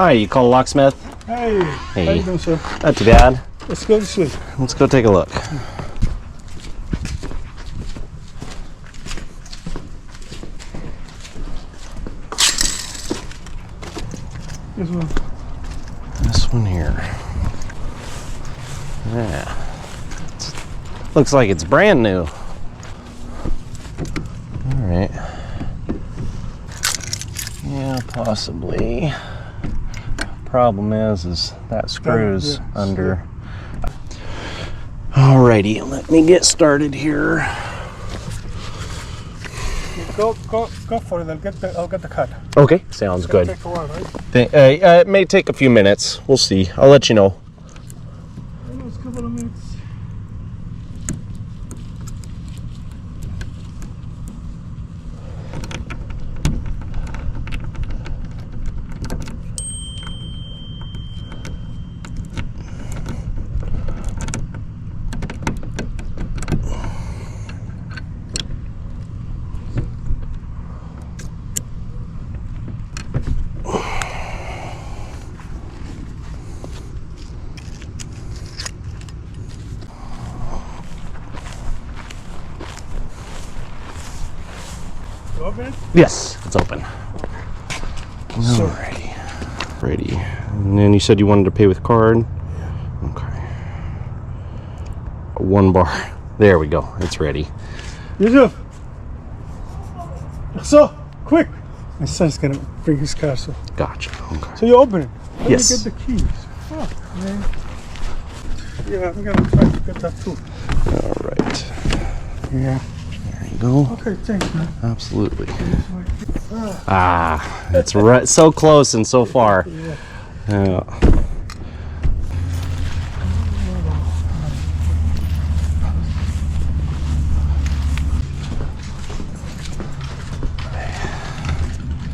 Hi, you call Locksmith? Hey, Hey. how you doing, sir? Not too bad. Let's go this way. Let's go take a look. This one. This one here. Yeah. Looks like it's brand new. All right. Yeah, possibly. Problem is that screws under. Alrighty, let me get started here. Go for it. I'll get the cut. Okay, sounds good. Take a while, right? It may take a few minutes. We'll see. I'll let you know. It's a couple of minutes. You open it? Yes, it's open. Alrighty. Ready. And then you said you wanted to pay with card. Okay. 1 bar. There we go. It's ready. Yusuf! So, quick! My son's gonna bring his car, so. Gotcha. Okay. So you open it. How Yes. do you get the keys? Oh, man. Yeah, I'm gonna try to get that too. All right. Yeah. There you go. Okay, thanks, man. Absolutely. Ah, it's right, so close and so far. Yeah.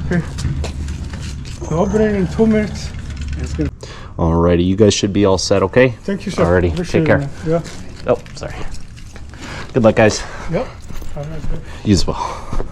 Okay. So open it in 2 minutes. It's gonna. Alrighty, you guys should be all set, okay? Thank you, sir. Alrighty, Appreciate take care. it, man. Yeah. Oh, sorry. Good luck, guys. Yep. Have a nice day. You as well.